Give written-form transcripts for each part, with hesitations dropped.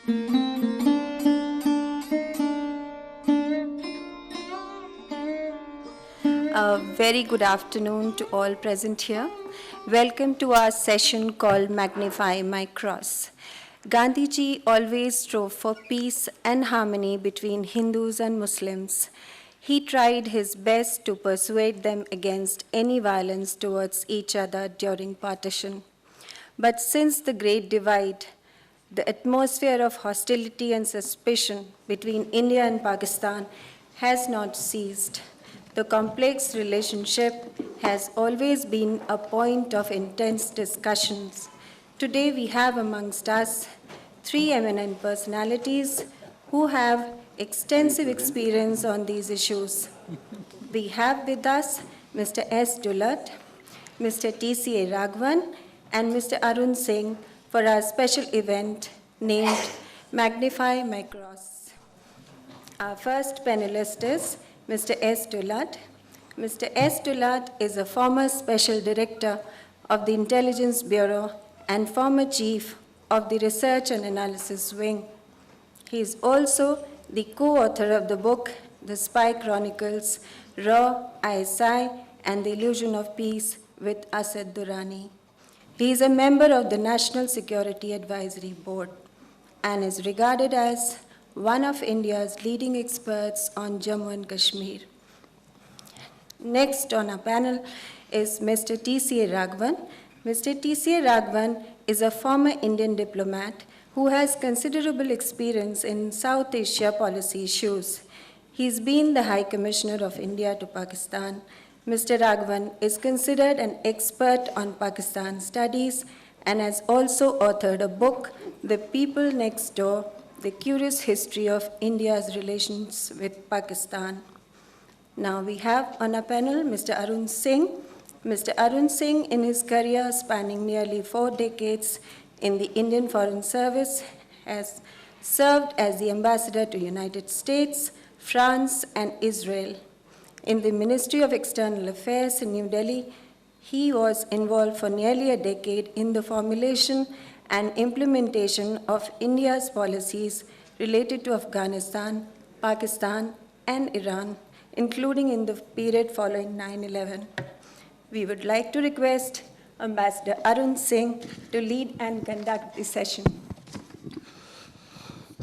A very good afternoon to all present here. Welcome to our session called Magnify My Cross. Gandhiji always strove for peace and harmony between Hindus and Muslims. He tried his best to persuade them against any violence towards each other during partition. But since the Great Divide, the atmosphere of hostility and suspicion between India and Pakistan has not ceased. The complex relationship has always been a point of intense discussions. Today we have amongst us three eminent personalities who have extensive experience on these issues. We have with us Mr. S. Dulat, Mr. T.C.A. Raghavan, and Mr. Arun Singh for our special event named Magnify My Cross. Our first panelist is Mr. S. Dulat. Mr. S. Dulat is a former Special Director of the Intelligence Bureau and former Chief of the Research and Analysis Wing. He is also the co-author of the book, The Spy Chronicles, Raw, ISI, and the Illusion of Peace with Asad Durrani. He is a member of the National Security Advisory Board and is regarded as one of India's leading experts on Jammu and Kashmir. Next on our panel is Mr. T.C.A. Raghavan. Mr. T.C.A. Raghavan is a former Indian diplomat who has considerable experience in South Asia policy issues. He's been the High Commissioner of India to Pakistan. Mr. Raghavan is considered an expert on Pakistan studies and has also authored a book, The People Next Door, The Curious History of India's Relations with Pakistan. Now we have on our panel Mr. Arun Singh. Mr. Arun Singh, in his career spanning nearly 4 decades in the Indian Foreign Service, has served as the ambassador to United States, France, and Israel. In the Ministry of External Affairs in New Delhi, he was involved for nearly a decade in the formulation and implementation of India's policies related to Afghanistan, Pakistan, and Iran, including in the period following 9/11. We would like to request Ambassador Arun Singh to lead and conduct the session.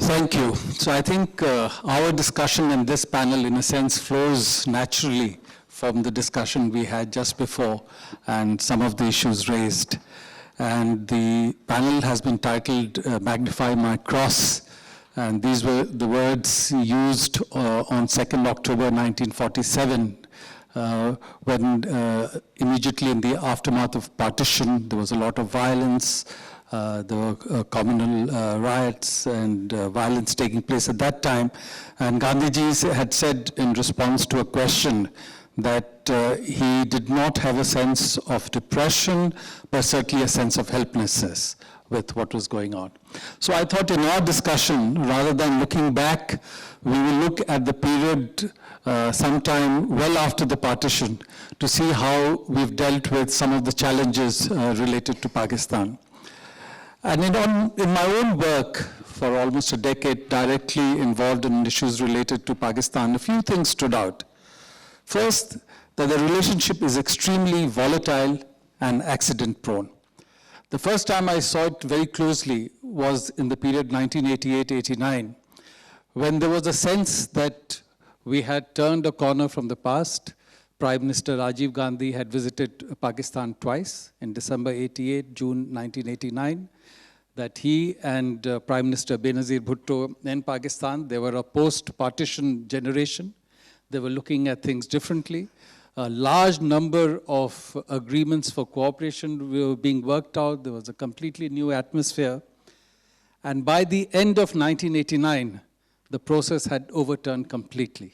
Thank you. So I think our discussion in this panel, in a sense, flows naturally from the discussion we had just before and some of the issues raised. And the panel has been titled Magnify My Cross. And these were the words used on 2nd October 1947, when immediately in the aftermath of partition, there was a lot of violence. There were communal riots and violence taking place at that time. And Gandhiji had said in response to a question that he did not have a sense of depression, but certainly a sense of helplessness with what was going on. So I thought in our discussion, rather than looking back, we will look at the period sometime well after the partition to see how we've dealt with some of the challenges related to Pakistan. And in my own work for almost a decade, directly involved in issues related to Pakistan, a few things stood out. First, that the relationship is extremely volatile and accident-prone. The first time I saw it very closely was in the period 1988-89, when there was a sense that we had turned a corner from the past. Prime Minister Rajiv Gandhi had visited Pakistan twice, in December 88, June 1989, that he and Prime Minister Benazir Bhutto in Pakistan, they were a post-partition generation. They were looking at things differently. A large number of agreements for cooperation were being worked out. There was a completely new atmosphere. And by the end of 1989, the process had overturned completely.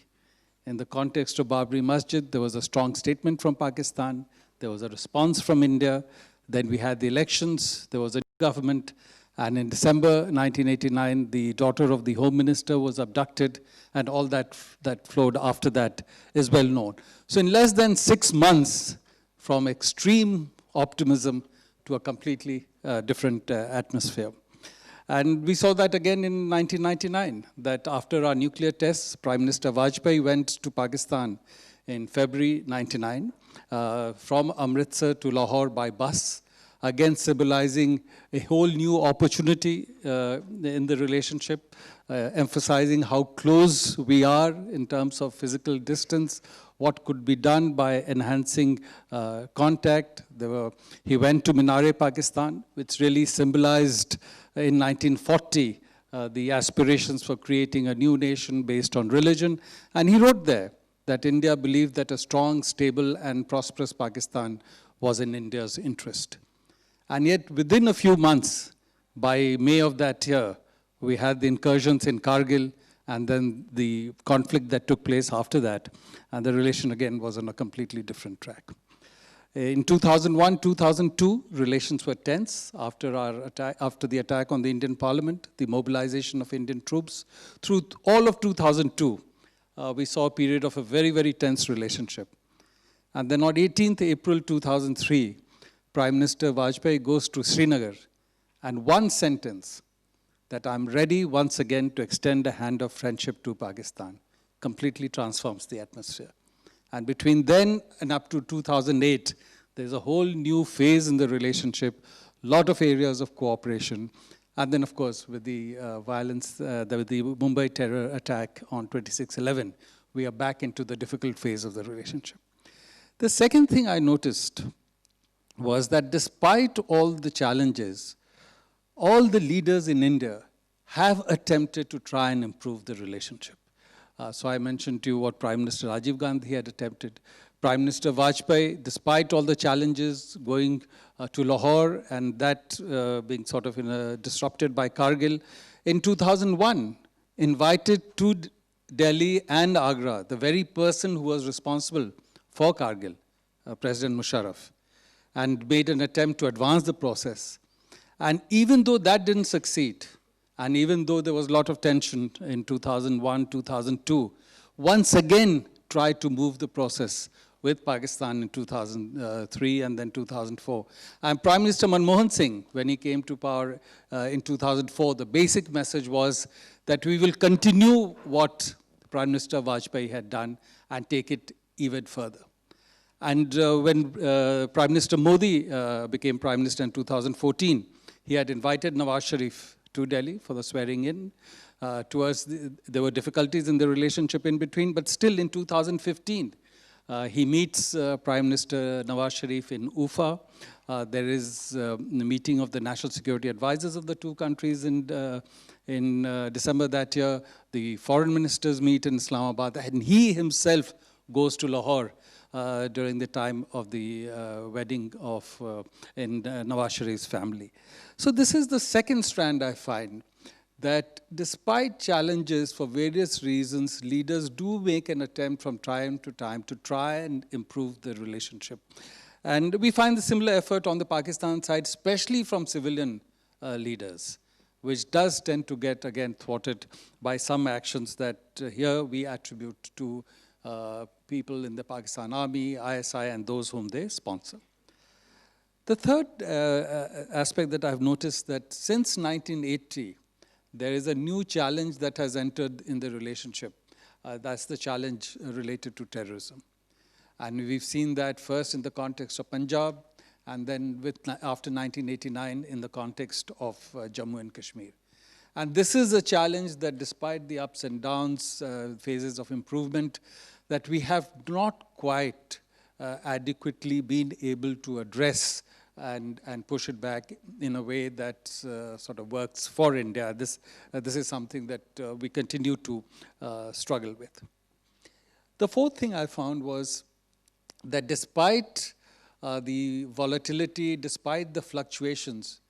In the context of Babri Masjid, there was a strong statement from Pakistan. There was a response from India. Then we had the elections. There was a new government. And in December 1989, the daughter of the Home Minister was abducted, and all that flowed after that is well known. So in less than 6 months, from extreme optimism to a completely different atmosphere. And we saw that again in 1999, that after our nuclear tests, Prime Minister Vajpayee went to Pakistan in February 99, from Amritsar to Lahore by bus, again symbolizing a whole new opportunity in the relationship, emphasizing how close we are in terms of physical distance, what could be done by enhancing contact. He went to Minare, Pakistan, which really symbolized in 1940 the aspirations for creating a new nation based on religion. And he wrote there that India believed that a strong, stable, and prosperous Pakistan was in India's interest. And yet, within a few months, by May of that year, we had the incursions in Kargil, and then the conflict that took place after that, and the relation again was on a completely different track. In 2001, 2002, relations were tense after the attack on the Indian Parliament, the mobilization of Indian troops. Through all of 2002, we saw a period of a very, very tense relationship. And then on 18th April 2003, Prime Minister Vajpayee goes to Srinagar, and one sentence, that I'm ready once again to extend a hand of friendship to Pakistan, completely transforms the atmosphere. And between then and up to 2008, there's a whole new phase in the relationship, lot of areas of cooperation. And then, of course, with the violence, with the Mumbai terror attack on 26/11, we are back into the difficult phase of the relationship. The second thing I noticed was that despite all the challenges, all the leaders in India have attempted to try and improve the relationship. So I mentioned to you what Prime Minister Rajiv Gandhi had attempted. Prime Minister Vajpayee, despite all the challenges, going to Lahore and that being sort of disrupted by Kargil, in 2001, invited to Delhi and Agra the very person who was responsible for Kargil, President Musharraf, and made an attempt to advance the process. And even though that didn't succeed, and even though there was a lot of tension in 2001, 2002, once again tried to move the process with Pakistan in 2003 and then 2004. And Prime Minister Manmohan Singh, when he came to power in 2004, the basic message was that we will continue what Prime Minister Vajpayee had done and take it even further. And when Prime Minister Modi became Prime Minister in 2014, he had invited Nawaz Sharif to Delhi for the swearing in. There were difficulties in the relationship in between, but still in 2015, he meets Prime Minister Nawaz Sharif in Ufa. There is a meeting of the National Security Advisors of the two countries in December that year. The foreign ministers meet in Islamabad, and he himself goes to Lahore during the time of the wedding in Nawaz Sharif's family. So this is the second strand I find, that despite challenges for various reasons, leaders do make an attempt from time to time to try and improve the relationship. And we find the similar effort on the Pakistan side, especially from civilian leaders, which does tend to get, again, thwarted by some actions that here we attribute to people in the Pakistan Army, ISI, and those whom they sponsor. The third aspect that I've noticed, that since 1980, there is a new challenge that has entered in the relationship. That's the challenge related to terrorism. And we've seen that first in the context of Punjab, and then after 1989 in the context of Jammu and Kashmir. And this is a challenge that, despite the ups and downs, phases of improvement, that we have not quite adequately been able to address and push it back in a way that sort of works for India. This is something that we continue to struggle with. The fourth thing I found was that despite the volatility, despite the fluctuations,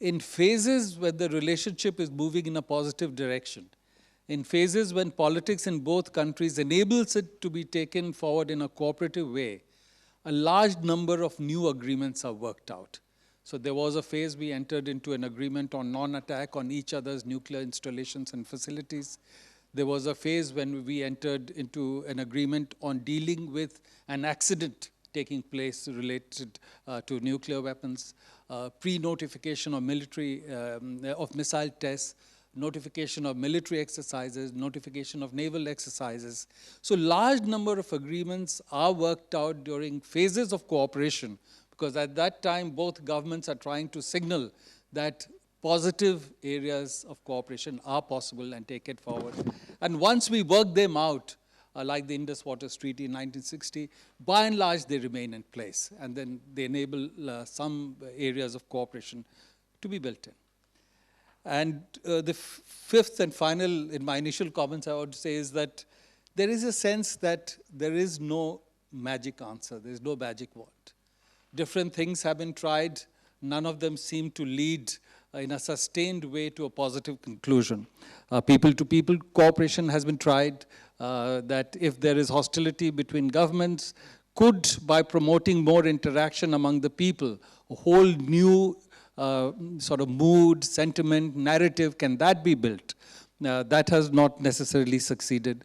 in phases where the relationship is moving in a positive direction, in phases when politics in both countries enables it to be taken forward in a cooperative way, a large number of new agreements are worked out. So there was a phase we entered into an agreement on non-attack on each other's nuclear installations and facilities. There was a phase when we entered into an agreement on dealing with an accident taking place related to nuclear weapons, pre-notification of of missile tests, notification of military exercises, notification of naval exercises. So large number of agreements are worked out during phases of cooperation, because at that time both governments are trying to signal that positive areas of cooperation are possible and take it forward. And once we work them out, like the Indus Waters Treaty in 1960, by and large they remain in place, and then they enable some areas of cooperation to be built in. And the fifth and final, in my initial comments, I would say is that there is a sense that there is no magic answer, there is no magic wand. Different things have been tried, none of them seem to lead in a sustained way to a positive conclusion. People-to-people cooperation has been tried, that if there is hostility between governments, could, by promoting more interaction among the people, a whole new sort of mood, sentiment, narrative, can that be built? That has not necessarily succeeded.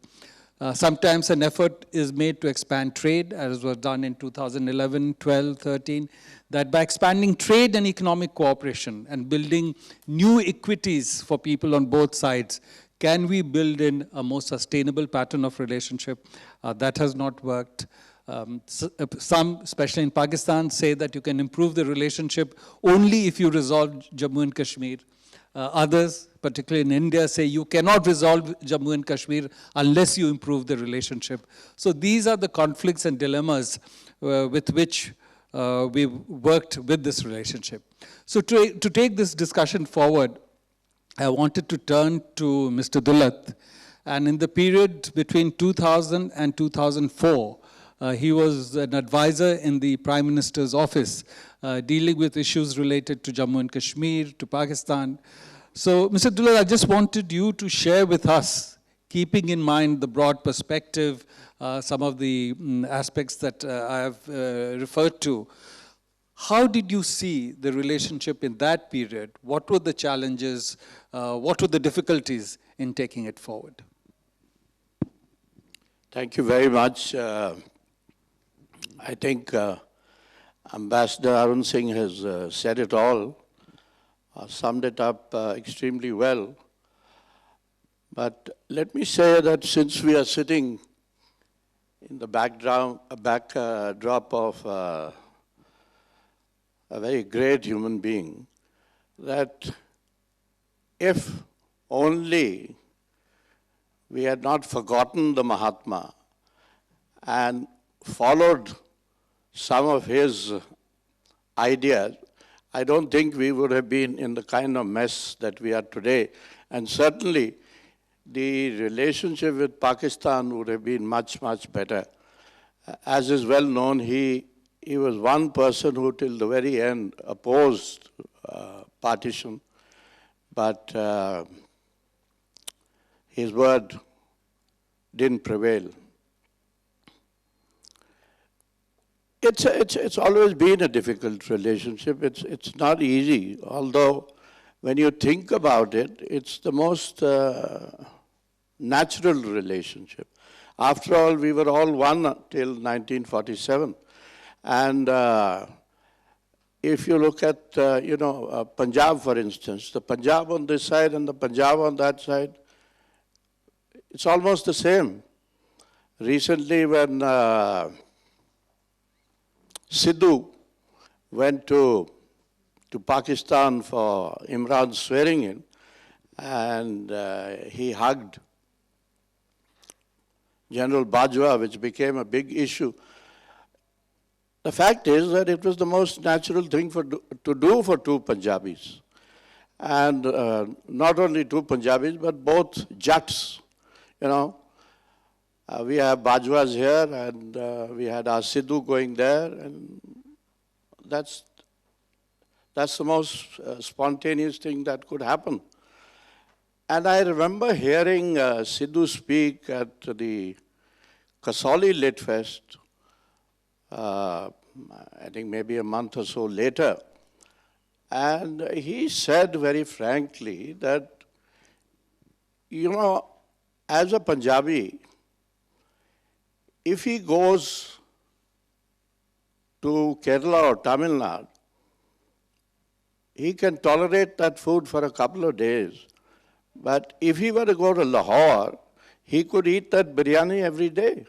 Sometimes an effort is made to expand trade, as was done in 2011, 12, 13, that by expanding trade and economic cooperation and building new equities for people on both sides, can we build in a more sustainable pattern of relationship? That has not worked. Some, especially in Pakistan, say that you can improve the relationship only if you resolve Jammu and Kashmir. Others, particularly in India, say you cannot resolve Jammu and Kashmir unless you improve the relationship. So these are the conflicts and dilemmas with which we've worked with this relationship. So to take this discussion forward, I wanted to turn to Mr. Dulat. And in the period between 2000 and 2004, he was an advisor in the Prime Minister's office, dealing with issues related to Jammu and Kashmir, to Pakistan. So, Mr. Dulat, I just wanted you to share with us, keeping in mind the broad perspective, some of the aspects that I have referred to. How did you see the relationship in that period? What were the challenges? What were the difficulties in taking it forward? Thank you very much. I think Ambassador Arun Singh has said it all, summed it up extremely well. But let me say that since we are sitting in the backdrop of a very great human being, that if only we had not forgotten the Mahatma and followed some of his ideas, I don't think we would have been in the kind of mess that we are today. And certainly, the relationship with Pakistan would have been much, much better. As is well known, he was one person who till the very end opposed partition, but his word didn't prevail. It's always been a difficult relationship. It's not easy, although when you think about it, it's the most natural relationship. After all, we were all one till 1947. And if you look at, Punjab, for instance, the Punjab on this side and the Punjab on that side, it's almost the same. Recently, when Sidhu went to Pakistan for Imran's swearing in, and he hugged General Bajwa, which became a big issue. The fact is that it was the most natural thing to do for two Punjabis. And not only two Punjabis, but both Jats, we have Bajwas here, and we had our Sidhu going there, and that's the most spontaneous thing that could happen. And I remember hearing Sidhu speak at the Kasauli Lit Fest, I think maybe a month or so later, and he said very frankly that, as a Punjabi, if he goes to Kerala or Tamil Nadu, he can tolerate that food for a couple of days. But if he were to go to Lahore, he could eat that biryani every day.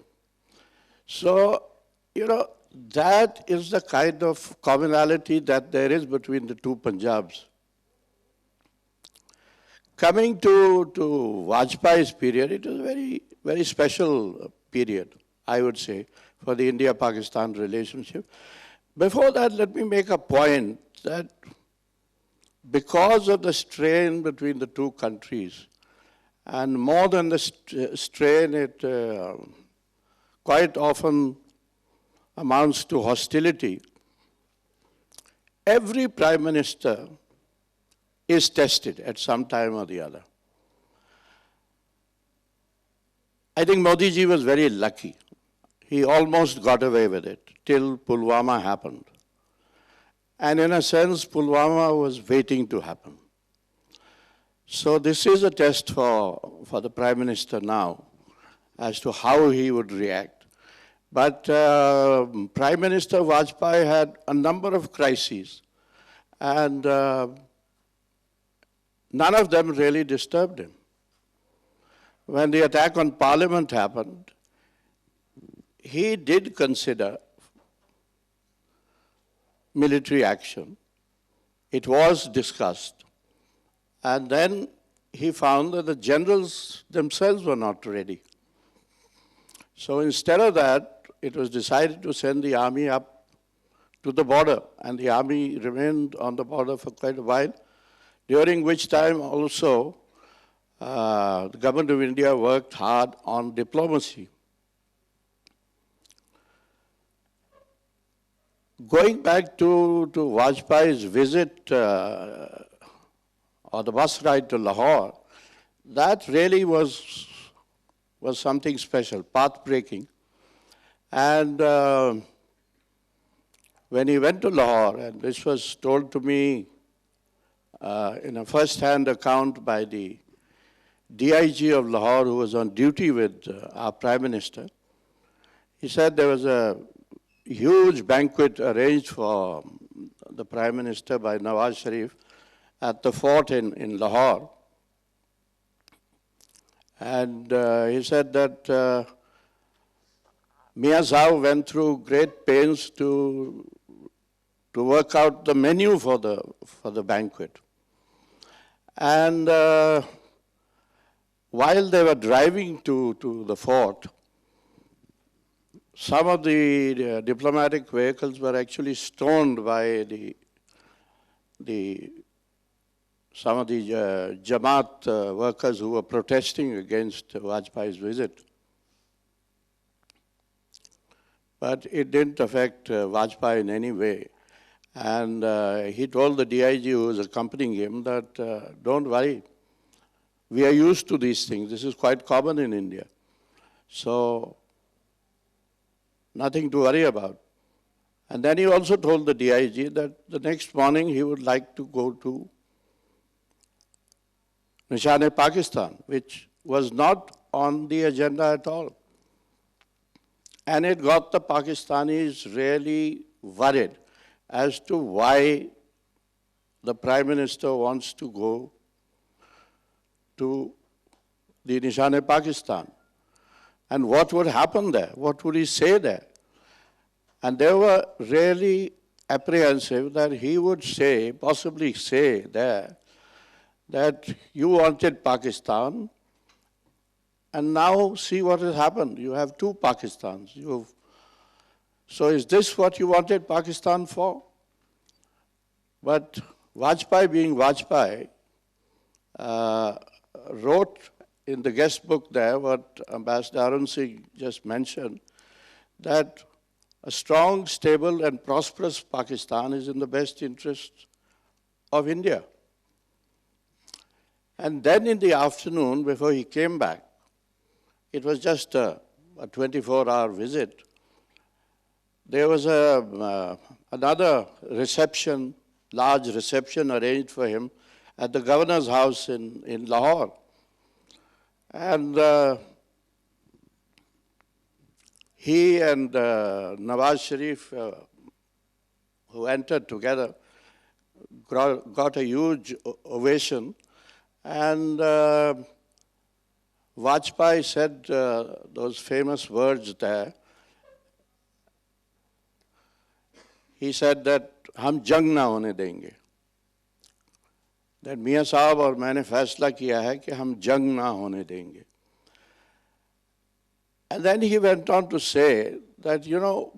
So, that is the kind of commonality that there is between the two Punjabs. Coming to Vajpayee's period, it was a very, very special period, I would say, for the India-Pakistan relationship. Before that, let me make a point that because of the strain between the two countries, and more than the strain, it quite often amounts to hostility. Every prime minister is tested at some time or the other. I think Modi ji was very lucky. He almost got away with it till Pulwama happened. And in a sense, Pulwama was waiting to happen. So this is a test for the Prime Minister now as to how he would react. But Prime Minister Vajpayee had a number of crises, and none of them really disturbed him. When the attack on Parliament happened, he did consider military action. It was discussed. And then he found that the generals themselves were not ready. So instead of that, it was decided to send the army up to the border. And the army remained on the border for quite a while, during which time also the government of India worked hard on diplomacy. Going back to Vajpayee's visit or the bus ride to Lahore, that really was something special, path-breaking. And when he went to Lahore, and this was told to me in a first-hand account by the DIG of Lahore, who was on duty with our Prime Minister, he said there was a huge banquet arranged for the Prime Minister by Nawaz Sharif at the fort in Lahore. And he said that Mian Sahib went through great pains to work out the menu for the banquet. And while they were driving to the fort, some of the diplomatic vehicles were actually stoned by some of the Jamaat workers who were protesting against Vajpayee's visit. But it didn't affect Vajpayee in any way. And he told the DIG who was accompanying him that, don't worry, we are used to these things. This is quite common in India. So, nothing to worry about. And then he also told the DIG that the next morning he would like to go to Nishan-e-Pakistan, which was not on the agenda at all. And it got the Pakistanis really worried as to why the Prime Minister wants to go to the Nishan-e-Pakistan. And what would happen there? What would he say there? And they were really apprehensive that he would say, possibly say there, that you wanted Pakistan, and now see what has happened. You have two Pakistans. So is this what you wanted Pakistan for? But Vajpayee, being Vajpayee, wrote in the guest book there what Ambassador Arun Singh just mentioned, that a strong, stable, and prosperous Pakistan is in the best interest of India. And then in the afternoon, before he came back, it was just a 24-hour visit, there was another reception, large reception arranged for him at the governor's house in Lahore. And he and Nawaz Sharif who entered together, got a huge ovation. And Vajpayee said those famous words there. He said that हम जंग ना होने देंगे. That मियाँ साहब और मैंने फैसला किया है कि हम जंग ना होने देंगे. And then he went on to say that, you know,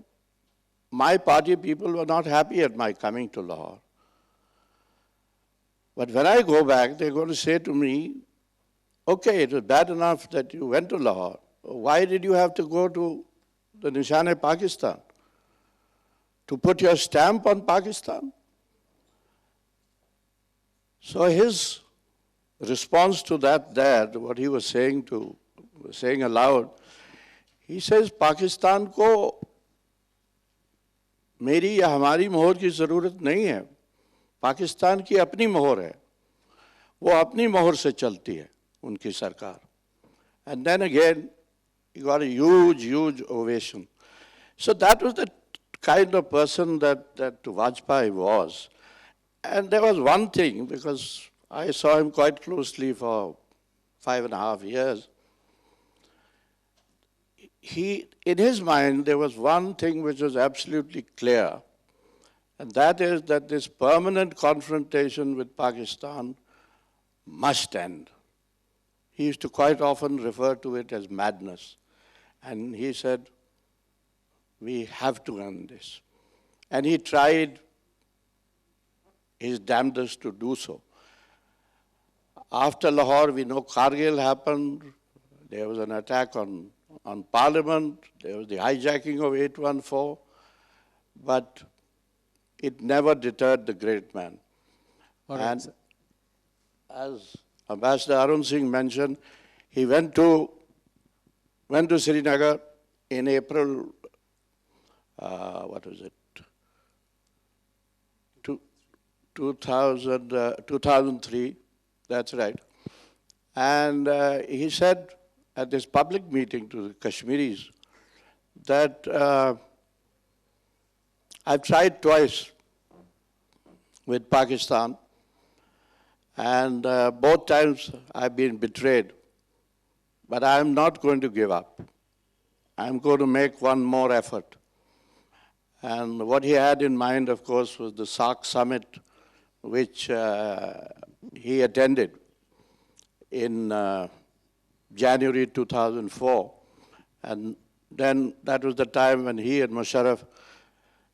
my party people were not happy at my coming to Lahore. But when I go back, they're going to say to me, okay, it was bad enough that you went to Lahore. Why did you have to go to the Nishan-e-Pakistan? To put your stamp on Pakistan? So his response to that, what he was saying aloud, he says, Pakistan को मेरी या हमारी मोहर की ज़रूरत नहीं है. पाकिस्तान की अपनी मोहर है. वो अपनी मोहर से चलती है, उनकी सरकार. And then again, he got a huge ovation. So that was the kind of person that Vajpayee was. And there was one thing, because I saw him quite closely for 5.5 years. In his mind, there was one thing which was absolutely clear, and that is that this permanent confrontation with Pakistan must end. He used to quite often refer to it as madness. And he said, we have to end this. And he tried his damnedest to do so. After Lahore, we know Kargil happened. There was an attack on Parliament. There was the hijacking of 814. But it never deterred the great man. All right, and sir. As Ambassador Arun Singh mentioned, he went to Srinagar in April, 2003, that's right. And he said at this public meeting to the Kashmiris that I've tried twice with Pakistan, and both times I've been betrayed. But I'm not going to give up. I'm going to make one more effort. And what he had in mind, of course, was the SAARC summit, which he attended in January 2004. And then that was the time when he and Musharraf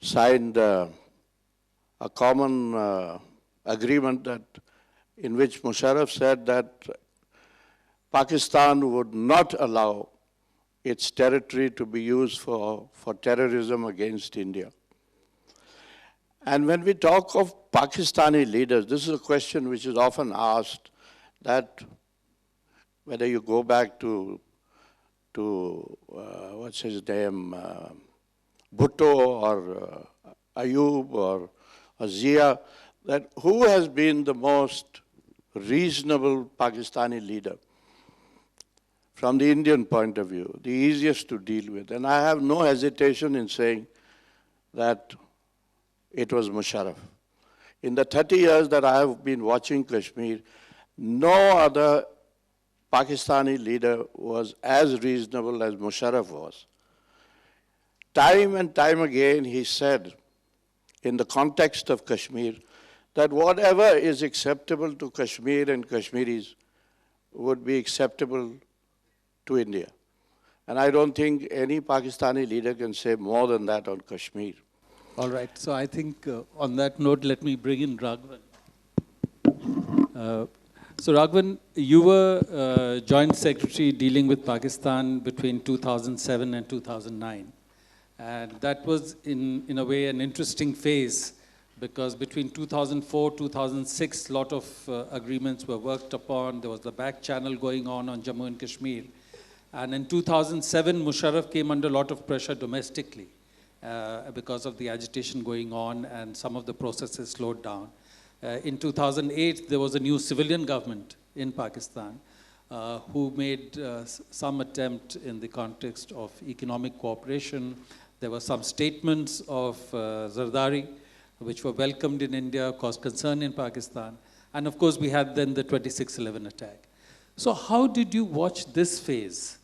signed a common agreement in which Musharraf said that Pakistan would not allow its territory to be used for terrorism against India. And when we talk of Pakistani leaders, this is a question which is often asked, that whether you go back to what's his name, Bhutto or Ayub or Zia, that who has been the most reasonable Pakistani leader from the Indian point of view, the easiest to deal with. And I have no hesitation in saying that it was Musharraf. In the 30 years that I have been watching Kashmir, no other Pakistani leader was as reasonable as Musharraf was. Time and time again he said, in the context of Kashmir, that whatever is acceptable to Kashmir and Kashmiris would be acceptable to India. And I don't think any Pakistani leader can say more than that on Kashmir. All right, so I think on that note, let me bring in Raghavan. So Raghavan, you were Joint Secretary dealing with Pakistan between 2007 and 2009. And that was, in a way, an interesting phase, because between 2004, 2006, a lot of agreements were worked upon. There was the back channel going on Jammu and Kashmir. And in 2007, Musharraf came under a lot of pressure domestically because of the agitation going on, and some of the processes slowed down. In 2008, there was a new civilian government in Pakistan who made some attempt in the context of economic cooperation. There were some statements of Zardari which were welcomed in India, caused concern in Pakistan. And of course, we had then the 26/11 attack. So how did you watch this phase?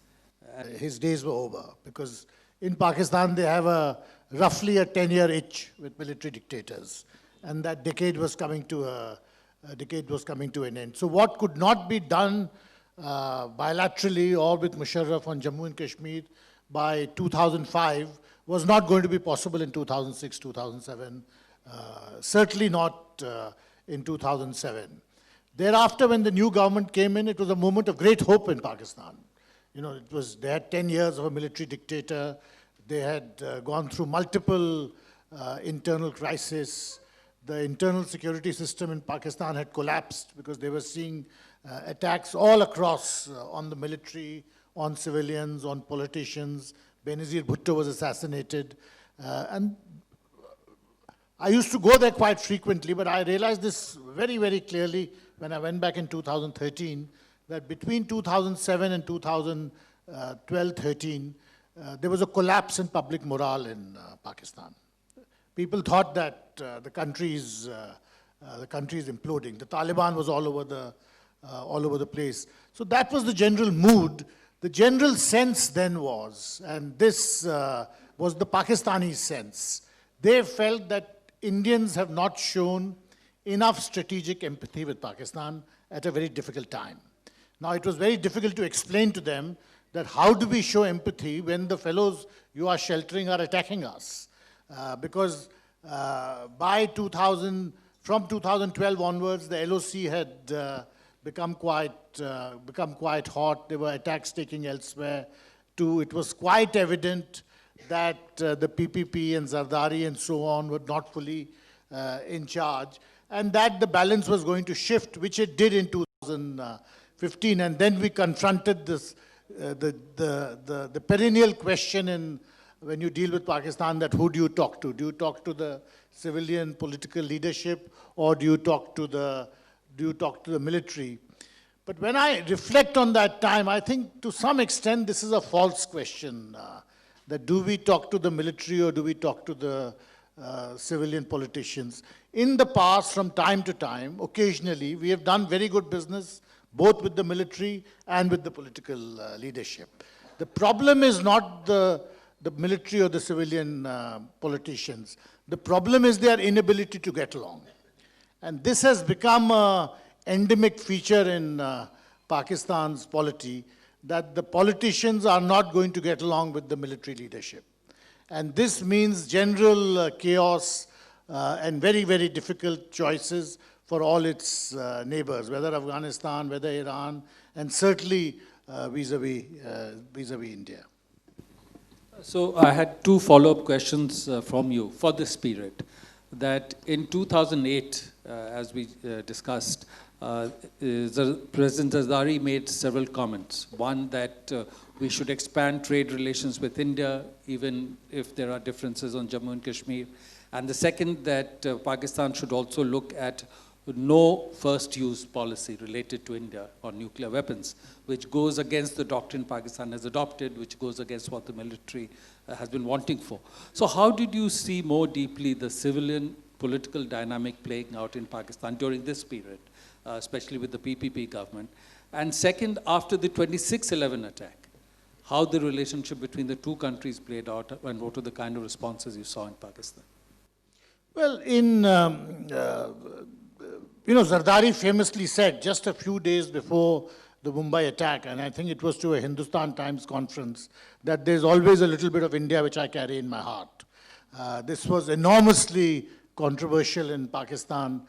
His days were over because in Pakistan they have roughly a 10-year itch with military dictators, and that decade was coming to an end. So what could not be done bilaterally or with Musharraf on Jammu and Kashmir by 2005 was not going to be possible in 2006, 2007, certainly not in 2007. Thereafter, when the new government came in, it was a moment of great hope in Pakistan. You know, they had 10 years of a military dictator. They had gone through multiple internal crises. The internal security system in Pakistan had collapsed because they were seeing attacks all across on the military, on civilians, on politicians. Benazir Bhutto was assassinated. And I used to go there quite frequently, but I realized this very, very clearly when I went back in 2013, that between 2007 and 2012-13, there was a collapse in public morale in Pakistan. People thought that the country is imploding. The Taliban was all over the place. So that was the general mood. The general sense then was, and this was the Pakistani sense, they felt that Indians have not shown enough strategic empathy with Pakistan at a very difficult time. Now, it was very difficult to explain to them that how do we show empathy when the fellows you are sheltering are attacking us? Because from 2012 onwards, the LOC had become quite hot. There were attacks taking elsewhere too. It was quite evident that the PPP and Zardari and so on were not fully in charge, and that the balance was going to shift, which it did in 2015. And then we confronted this, the perennial question when you deal with Pakistan, that who do you talk to? Do you talk to the civilian political leadership, or do you talk to the military? But when I reflect on that time, I think to some extent this is a false question. That do we talk to the military or do we talk to the civilian politicians? In the past, from time to time, occasionally, we have done very good business, both with the military and with the political leadership. The problem is not the military or the civilian politicians. The problem is their inability to get along. And this has become an endemic feature in Pakistan's polity, that the politicians are not going to get along with the military leadership. And this means general chaos and very, very difficult choices for all its neighbors, whether Afghanistan, whether Iran, and certainly vis-a-vis India. So I had two follow-up questions from you for this period. That in 2008, as we discussed, President Zardari made several comments. One, that we should expand trade relations with India, even if there are differences on Jammu and Kashmir. And the second, that Pakistan should also look at no first-use policy related to India on nuclear weapons, which goes against the doctrine Pakistan has adopted, which goes against what the military has been wanting for. So how did you see more deeply the civilian political dynamic playing out in Pakistan during this period, especially with the PPP government? And second, after the 26/11 attack, how the relationship between the two countries played out and what were the kind of responses you saw in Pakistan? Well, Zardari famously said just a few days before the Mumbai attack, and I think it was to a Hindustan Times conference, that there's always a little bit of India which I carry in my heart. This was enormously controversial in Pakistan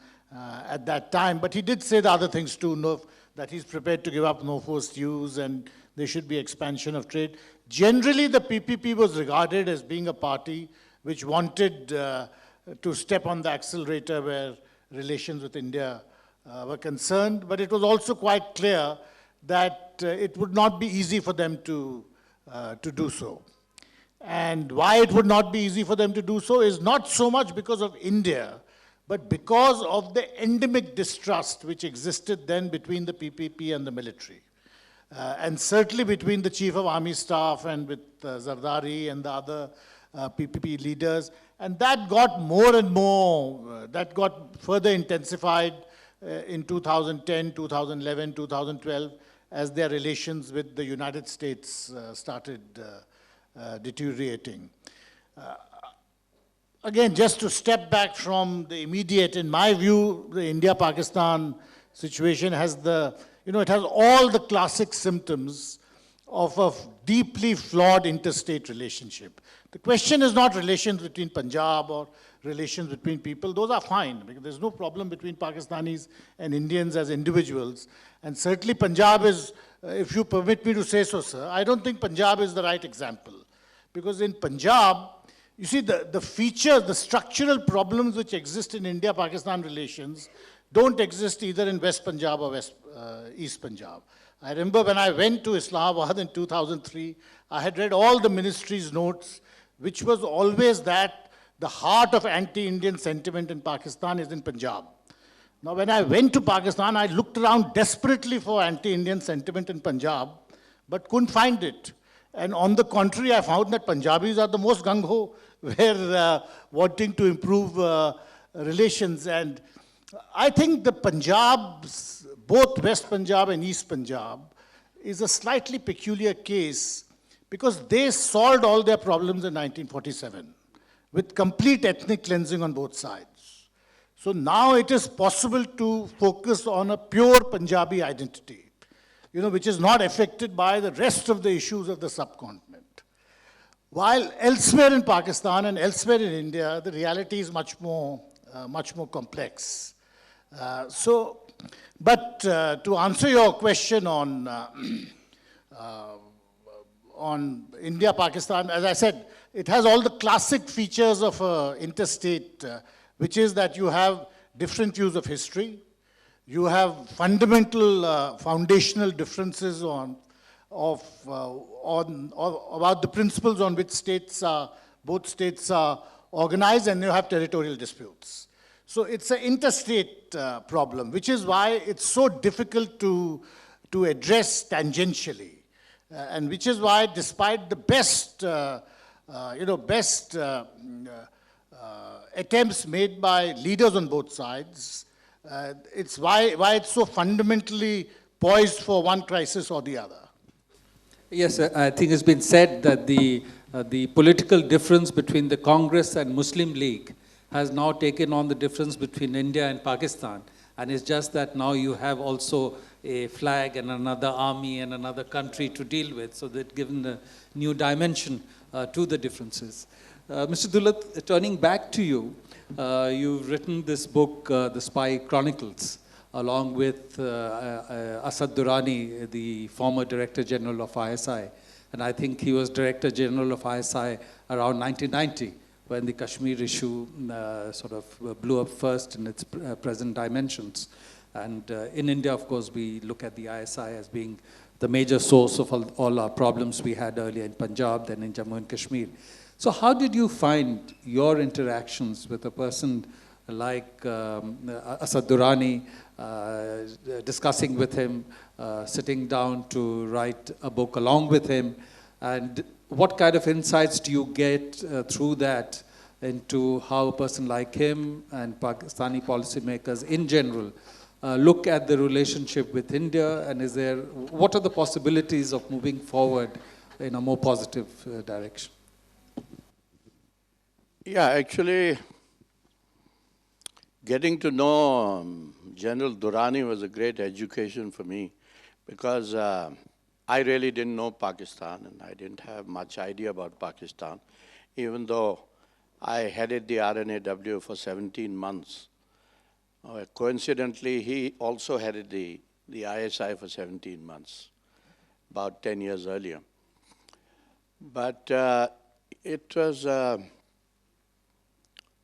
at that time, but he did say the other things too, that he's prepared to give up no forced use and there should be expansion of trade. Generally, the PPP was regarded as being a party which wanted to step on the accelerator where relations with India were concerned, but it was also quite clear that it would not be easy for them to do so. And why it would not be easy for them to do so is not so much because of India, but because of the endemic distrust which existed then between the PPP and the military. And certainly between the Chief of Army Staff and with Zardari and the other PPP leaders. And that got more and more, that got further intensified in 2010, 2011, 2012, as their relations with the United States started deteriorating. Again, just to step back from the immediate, in my view, the India-Pakistan situation has it has all the classic symptoms of a deeply flawed interstate relationship. The question is not relations between Punjab or relations between people. Those are fine, because there's no problem between Pakistanis and Indians as individuals. And certainly Punjab is, if you permit me to say so, sir, I don't think Punjab is the right example. Because in Punjab, you see, the features, the structural problems which exist in India-Pakistan relations don't exist either in West Punjab or East Punjab. I remember when I went to Islamabad in 2003, I had read all the ministry's notes, which was always that the heart of anti-Indian sentiment in Pakistan is in Punjab. Now, when I went to Pakistan, I looked around desperately for anti-Indian sentiment in Punjab, but couldn't find it. And on the contrary, I found that Punjabis are the most gung-ho, were wanting to improve relations. And I think the Punjabs, both West Punjab and East Punjab, is a slightly peculiar case because they solved all their problems in 1947 with complete ethnic cleansing on both sides. So now it is possible to focus on a pure Punjabi identity, which is not affected by the rest of the issues of the subcontinent. While elsewhere in Pakistan and elsewhere in India, the reality is much more complex. But to answer your question on India-Pakistan, as I said, it has all the classic features of interstate, which is that you have different views of history, you have fundamental, foundational differences about the principles on which both states are organized, and you have territorial disputes. So it's an interstate problem, which is why it's so difficult to address tangentially, and which is why, despite the best attempts made by leaders on both sides, it's why it's so fundamentally poised for one crisis or the other. Yes, I think it's been said that the political difference between the Congress and Muslim League has now taken on the difference between India and Pakistan. And it's just that now you have also a flag and another army and another country to deal with, so that given a new dimension to the differences. Mr. Dulat, turning back to you, you've written this book, The Spy Chronicles, along with Asad Durrani, the former Director General of ISI. And I think he was Director General of ISI around 1990, when the Kashmir issue sort of blew up first in its present dimensions. And in India, of course, we look at the ISI as being the major source of all our problems we had earlier in Punjab, then in Jammu and Kashmir. So how did you find your interactions with a person like Asad Durrani, discussing with him, sitting down to write a book along with him, and what kind of insights do you get through that into how a person like him and Pakistani policymakers in general look at the relationship with India, and what are the possibilities of moving forward in a more positive direction? Yeah, actually, getting to know General Durrani was a great education for me, because I really didn't know Pakistan, and I didn't have much idea about Pakistan, even though I headed the RNAW for 17 months. Coincidentally, he also headed the ISI for 17 months, about 10 years earlier. But it was,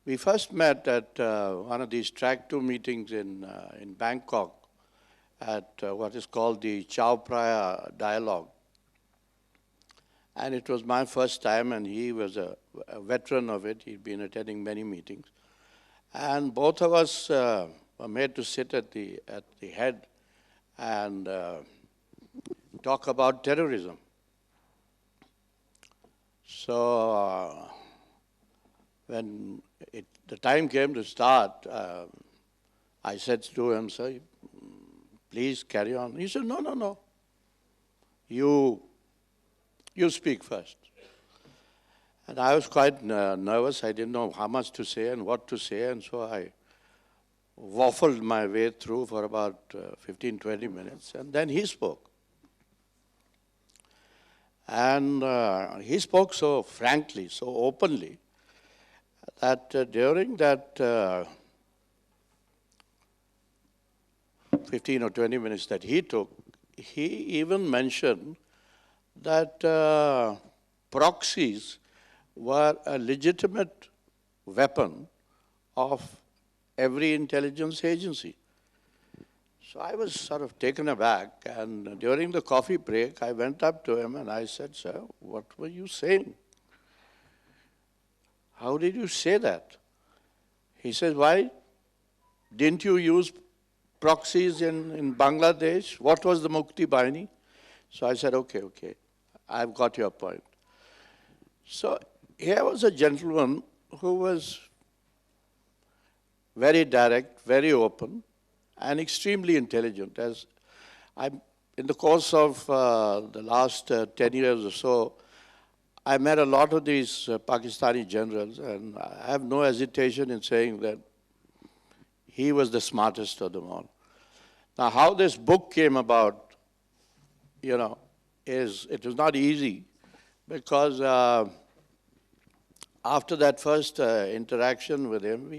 we first met at one of these Track 2 meetings in Bangkok at what is called the Chao Phraya Dialogue. And it was my first time, and he was a veteran of it. He'd been attending many meetings. And both of us were made to sit at the head and talk about terrorism. So when the time came to start, I said to him, sir, please carry on. He said, no, no, no. You speak first. And I was quite nervous. I didn't know how much to say and what to say, and so I waffled my way through for about 15, 20 minutes, and then he spoke. And he spoke so frankly, so openly, that during that 15 or 20 minutes that he took, he even mentioned that proxies were a legitimate weapon of every intelligence agency. So I was sort of taken aback, and during the coffee break, I went up to him and I said, sir, what were you saying? How did you say that? He says, why didn't you use proxies in Bangladesh? What was the Mukti Bahini? So I said, okay, I've got your point. So here was a gentleman who was very direct, very open, and extremely intelligent. As in the course of the last 10 years or so, I met a lot of these Pakistani generals, and I have no hesitation in saying that he was the smartest of them all. Now, how this book came about, it was not easy, because after that first interaction with him,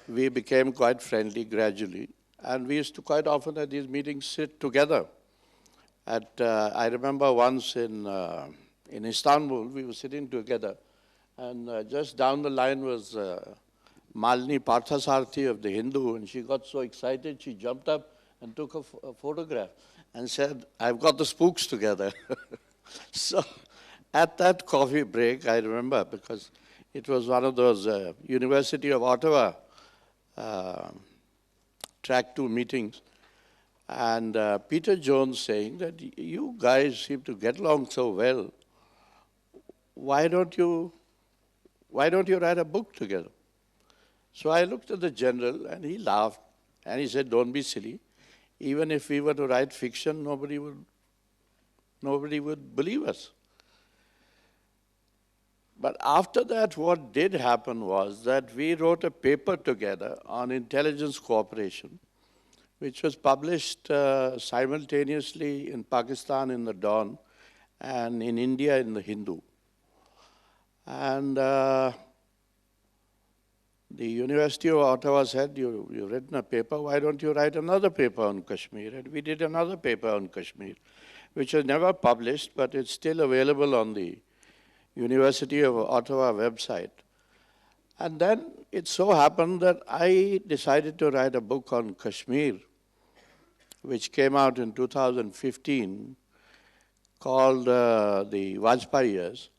we became quite friendly gradually, and we used to quite often at these meetings sit together. I remember once in Istanbul, we were sitting together, and just down the line was Malini Parthasarathi of the Hindu, and she got so excited, she jumped up and took a photograph and said, I've got the spooks together. So at that coffee break, I remember, because it was one of those University of Ottawa Track 2 meetings, and Peter Jones saying that you guys seem to get along so well. Why don't you write a book together? So I looked at the general, and he laughed, and he said, don't be silly. Even if we were to write fiction, nobody would believe us. But after that, what did happen was that we wrote a paper together on intelligence cooperation, which was published simultaneously in Pakistan in the Dawn and in India in the Hindu. And the University of Ottawa said, you've written a paper, why don't you write another paper on Kashmir? And we did another paper on Kashmir, which was never published, but it's still available on the University of Ottawa website. And then it so happened that I decided to write a book on Kashmir, which came out in 2015, called The Vajpayee Years.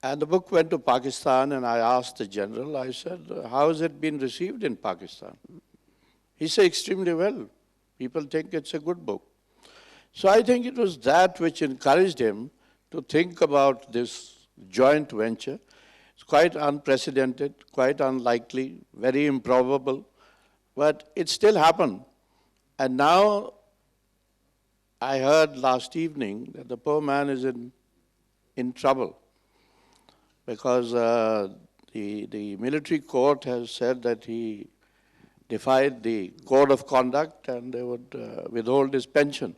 And the book went to Pakistan, and I asked the general, I said, how has it been received in Pakistan? He said, extremely well. People think it's a good book. So I think it was that which encouraged him to think about this joint venture. It's quite unprecedented, quite unlikely, very improbable, but it still happened. And now I heard last evening that the poor man is in trouble, because the military court has said that he defied the code of conduct and they would withhold his pension.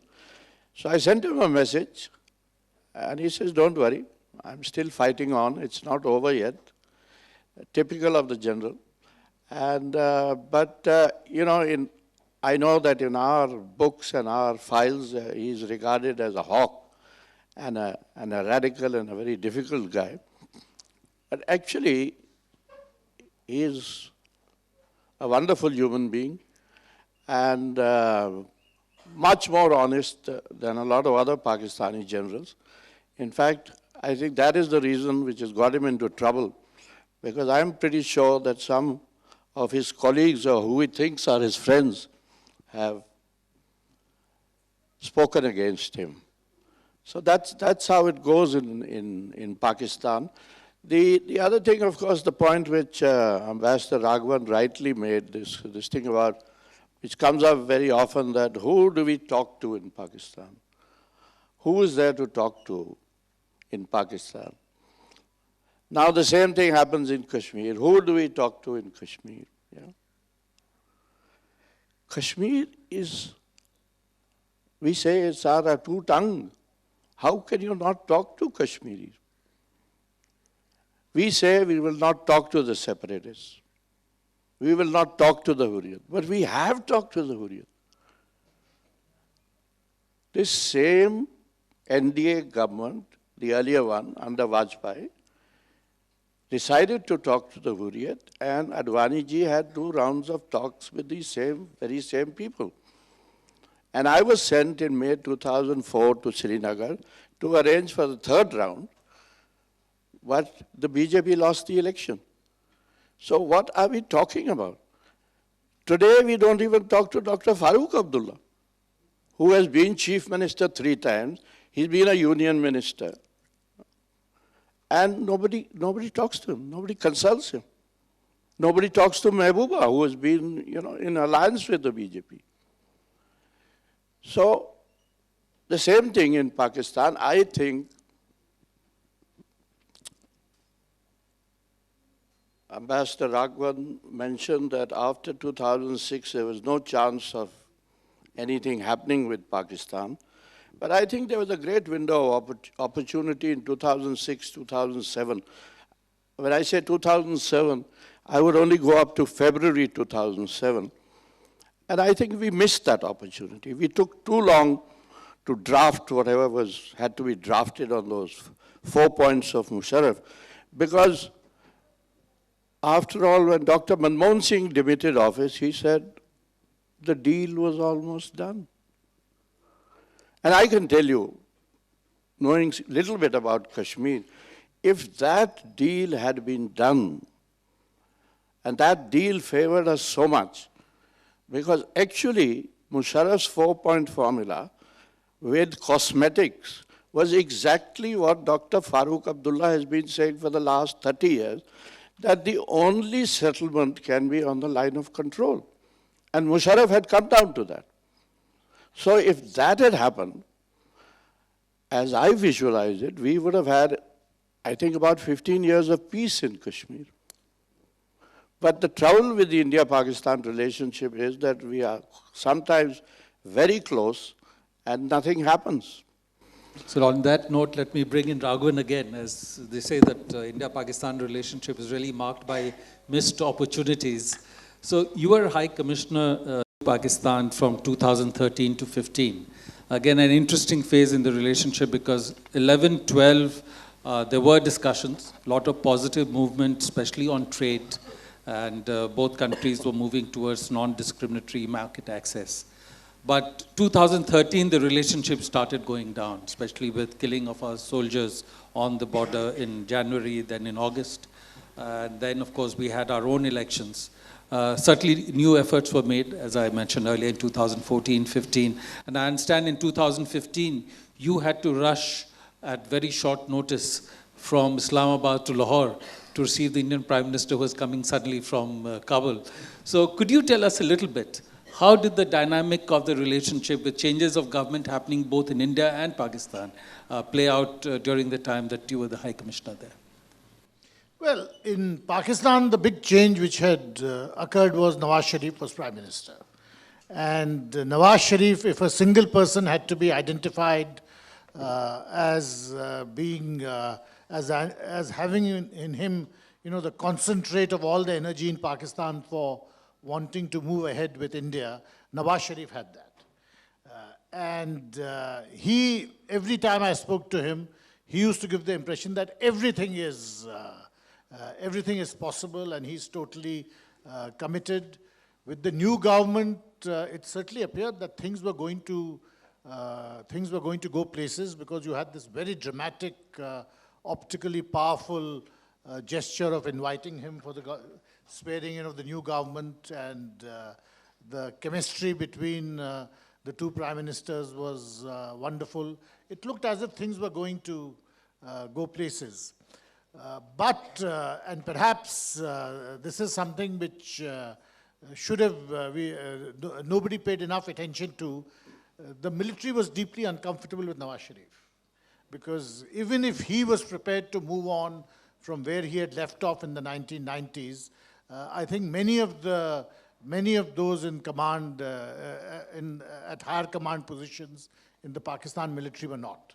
So I sent him a message, and he says, don't worry, I'm still fighting on, it's not over yet. Typical of the general. And, I know that in our books and our files, he is regarded as a hawk and a radical and a very difficult guy. But actually, he is a wonderful human being and much more honest than a lot of other Pakistani generals. In fact, I think that is the reason which has got him into trouble, because I'm pretty sure that some of his colleagues or who he thinks are his friends have spoken against him. So that's how it goes in Pakistan. The other thing, of course, the point which Ambassador Raghavan rightly made, this thing about, which comes up very often, that who do we talk to in Pakistan? Who is there to talk to in Pakistan? Now the same thing happens in Kashmir. Who do we talk to in Kashmir? Yeah. Kashmir is, we say it's our two tongue. How can you not talk to Kashmiris? We say we will not talk to the separatists. We will not talk to the Hurriyat. But we have talked to the Hurriyat. This same NDA government, the earlier one under Vajpayee, decided to talk to the Hurriyat, and Advani ji had 2 rounds of talks with these very same people. And I was sent in May 2004 to Srinagar to arrange for the 3rd round, but the BJP lost the election. So what are we talking about? Today we don't even talk to Dr. Farooq Abdullah, who has been chief minister 3 times. He's been a union minister. And nobody talks to him, nobody consults him. Nobody talks to Mehbooba, who has been, in alliance with the BJP. So, the same thing in Pakistan. I think Ambassador Raghavan mentioned that after 2006, there was no chance of anything happening with Pakistan. But I think there was a great window of opportunity in 2006, 2007. When I say 2007, I would only go up to February 2007. And I think we missed that opportunity. We took too long to draft whatever had to be drafted on those 4 points of Musharraf. Because after all, when Dr. Manmohan Singh demitted office, he said the deal was almost done. And I can tell you, knowing a little bit about Kashmir, if that deal had been done, and that deal favored us so much, because actually Musharraf's 4-point formula with cosmetics was exactly what Dr. Farooq Abdullah has been saying for the last 30 years, that the only settlement can be on the line of control. And Musharraf had come down to that. So if that had happened, as I visualize it, we would have had, I think, about 15 years of peace in Kashmir. But the trouble with the India-Pakistan relationship is that we are sometimes very close and nothing happens. So on that note, let me bring in Raghavan again, as they say that India-Pakistan relationship is really marked by missed opportunities. So you were High Commissioner Pakistan from 2013 to 15. Again, an interesting phase in the relationship because 11, 12, there were discussions, a lot of positive movement, especially on trade, and both countries were moving towards non-discriminatory market access. But 2013, the relationship started going down, especially with killing of our soldiers on the border in January, then in August. Then, of course, we had our own elections. Certainly, new efforts were made, as I mentioned earlier, in 2014, 15. And I understand in 2015, you had to rush at very short notice from Islamabad to Lahore to receive the Indian Prime Minister who was coming suddenly from Kabul. So could you tell us a little bit, how did the dynamic of the relationship with changes of government happening both in India and Pakistan play out during the time that you were the High Commissioner there? Well, in Pakistan, the big change which had occurred was Nawaz Sharif was Prime Minister. And Nawaz Sharif, if a single person had to be identified as having in him, the concentrate of all the energy in Pakistan for wanting to move ahead with India, Nawaz Sharif had that. He, every time I spoke to him, he used to give the impression that everything is possible, and he's totally committed. With the new government, it certainly appeared that things were going to go places because you had this very dramatic, optically powerful gesture of inviting him for the swearing in of the new government, and the chemistry between the two prime ministers was wonderful. It looked as if things were going to go places. And perhaps this is something which should have, nobody paid enough attention to. The military was deeply uncomfortable with Nawaz Sharif, because even if he was prepared to move on from where he had left off in the 1990s, I think many of those in command, at higher command positions in the Pakistan military were not.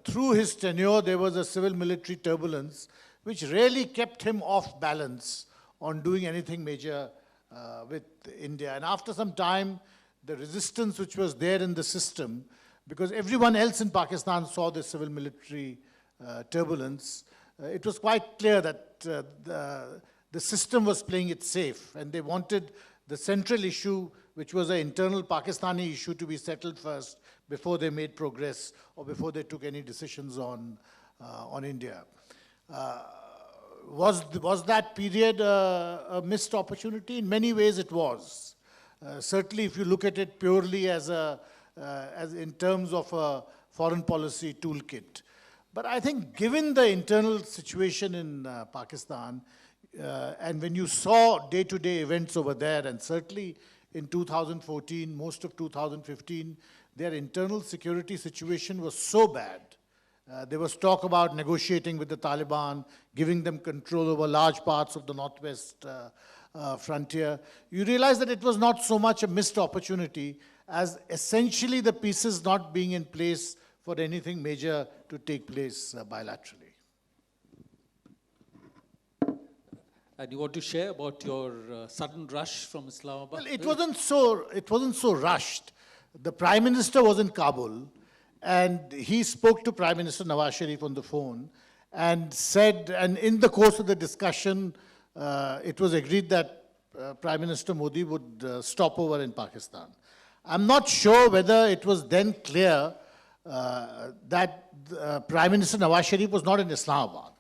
Through his tenure, there was a civil-military turbulence which really kept him off balance on doing anything major with India. And after some time, the resistance which was there in the system, because everyone else in Pakistan saw the civil-military turbulence, it was quite clear that the system was playing it safe, and they wanted the central issue, which was an internal Pakistani issue, to be settled first before they made progress or before they took any decisions on India. Was that period a missed opportunity? In many ways it was. Certainly if you look at it purely as in terms of a foreign policy toolkit. But I think given the internal situation in Pakistan, and when you saw day-to-day events over there, and certainly in 2014, most of 2015, their internal security situation was so bad. There was talk about negotiating with the Taliban, giving them control over large parts of the northwest frontier. You realize that it was not so much a missed opportunity as essentially the pieces not being in place for anything major to take place bilaterally. And you want to share about your sudden rush from Islamabad? Well, it wasn't so rushed. The Prime Minister was in Kabul, and he spoke to Prime Minister Nawaz Sharif on the phone and said, and in the course of the discussion, it was agreed that Prime Minister Modi would stop over in Pakistan. I'm not sure whether it was then clear that Prime Minister Nawaz Sharif was not in Islamabad.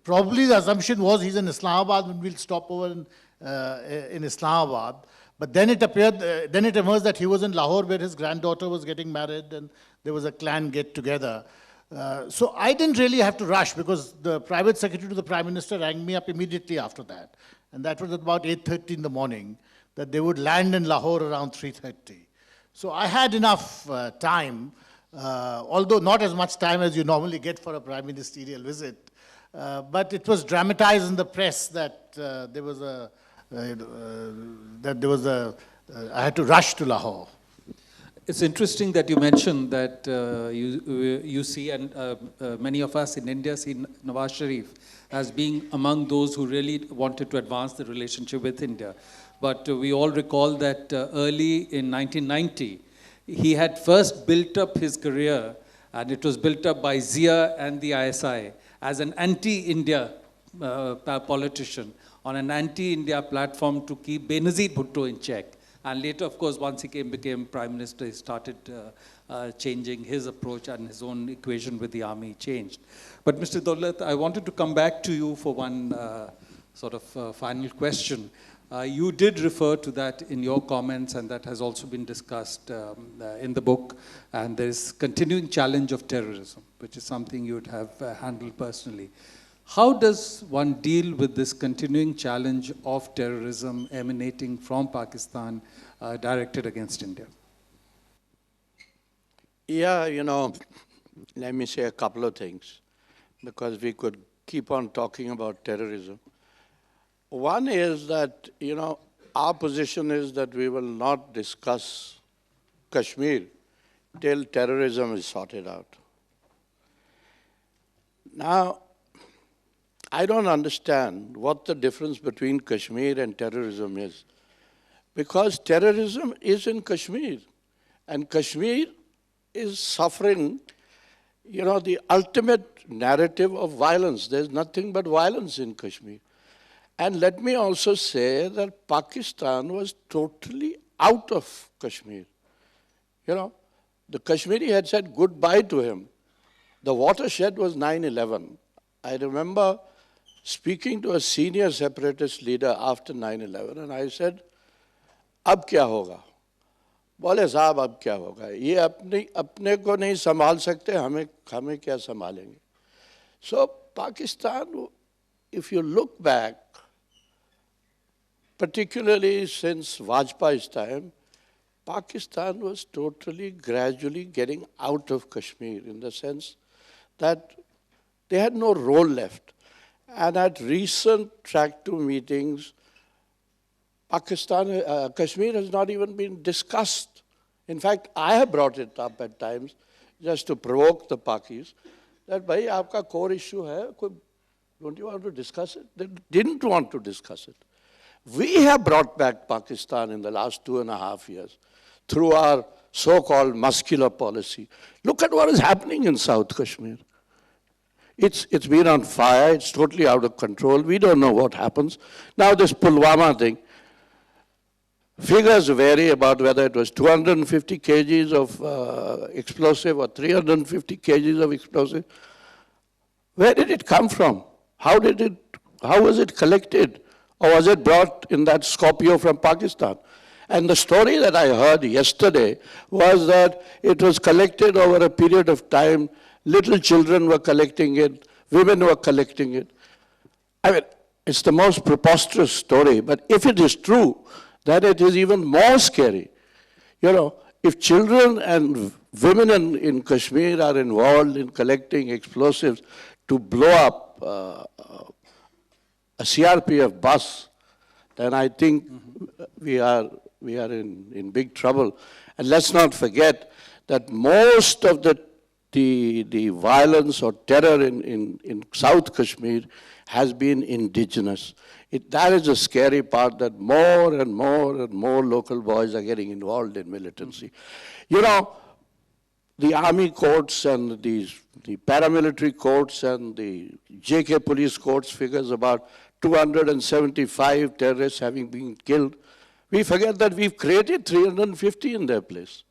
Probably the assumption was he's in Islamabad and we'll stop over in Islamabad. But then it emerged that he was in Lahore where his granddaughter was getting married and there was a clan get-together. So I didn't really have to rush because the private secretary to the Prime Minister rang me up immediately after that. And that was at about 8:30 in the morning, that they would land in Lahore around 3:30. So I had enough time, although not as much time as you normally get for a prime ministerial visit. But it was dramatized in the press that I had to rush to Lahore. It's interesting that you mentioned that you see, and many of us in India see Nawaz Sharif as being among those who really wanted to advance the relationship with India. But we all recall that early in 1990, he had first built up his career, and it was built up by Zia and the ISI, as an anti-India politician on an anti-India platform to keep Benazir Bhutto in check. And later, of course, once he became Prime Minister, he started changing his approach, and his own equation with the army changed. But Mr. Daulat, I wanted to come back to you for one final question. You did refer to that in your comments, and that has also been discussed in the book. And there is continuing challenge of terrorism, which is something you would have handled personally. How does one deal with this continuing challenge of terrorism emanating from Pakistan directed against India? Yeah, let me say a couple of things, because we could keep on talking about terrorism. One is that, our position is that we will not discuss Kashmir till terrorism is sorted out. Now, I don't understand what the difference between Kashmir and terrorism is. Because terrorism is in Kashmir, and Kashmir is suffering, the ultimate narrative of violence. There's nothing but violence in Kashmir. And let me also say that Pakistan was totally out of Kashmir. The Kashmiri had said goodbye to him. The watershed was 9/11. I remember speaking to a senior separatist leader after 9/11, and I said, अब क्या होगा? बोले साहब अब क्या होगा, ये अपने को नहीं संभाल सकते, हमें क्या संभालेंगे? So Pakistan, if you look back, particularly since Vajpayee's time, Pakistan was totally, gradually getting out of Kashmir in the sense that they had no role left. And at recent Track 2 meetings, Kashmir has not even been discussed. In fact, I have brought it up at times just to provoke the Pakis that, bhai, aapka core issue hai, don't you want to discuss it? They didn't want to discuss it. We have brought back Pakistan in the last 2.5 years through our so-called muscular policy. Look at what is happening in South Kashmir. It's been on fire, it's totally out of control. We don't know what happens. Now this Pulwama thing, figures vary about whether it was 250 kgs of explosive or 350 kgs of explosive. Where did it come from? How was it collected? Or was it brought in that Scorpio from Pakistan? And the story that I heard yesterday was that it was collected over a period of time. Little children were collecting it, women were collecting it. I mean, it's the most preposterous story, but if it is true, then it is even more scary. You know, if children and women in Kashmir are involved in collecting explosives to blow up a CRPF bus, then I think we are in big trouble. And let's not forget that most of the violence or terror in South Kashmir has been indigenous. That is a scary part, that more and more and more local boys are getting involved in militancy. You know, the army courts and the paramilitary courts and the JK police courts figures about 275 terrorists having been killed. We forget that we've created 350 in their place.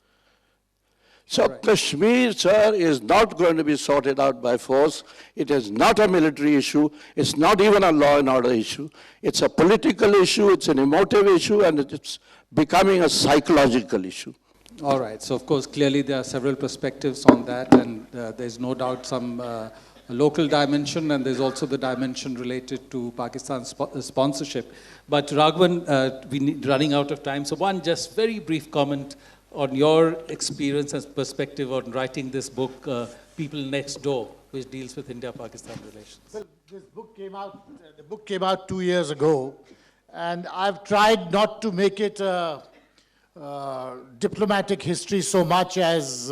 So right. Kashmir, sir, is not going to be sorted out by force. It is not a military issue. It's not even a law and order issue. It's a political issue, it's an emotive issue, and it's becoming a psychological issue. All right. So, of course, clearly there are several perspectives on that, and there's no doubt some local dimension, and there's also the dimension related to Pakistan's sponsorship. But Raghavan, we need running out of time. So one just very brief comment on your experience and perspective on writing this book, People Next Door, which deals with India-Pakistan relations. Well, this book came out, the book came out 2 years ago, and I've tried not to make it a diplomatic history so much as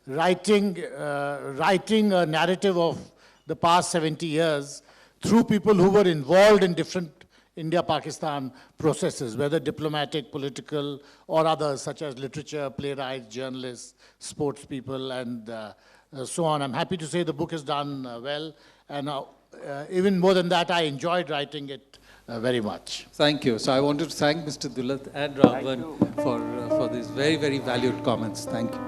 writing a narrative of the past 70 years through people who were involved in different India-Pakistan processes, whether diplomatic, political, or others, such as literature, playwrights, journalists, sports people, and so on. I'm happy to say the book is done well, and even more than that, I enjoyed writing it very much. Thank you. So I wanted to thank Mr. Dulat and Raghavan for these very, very valued comments. Thank you.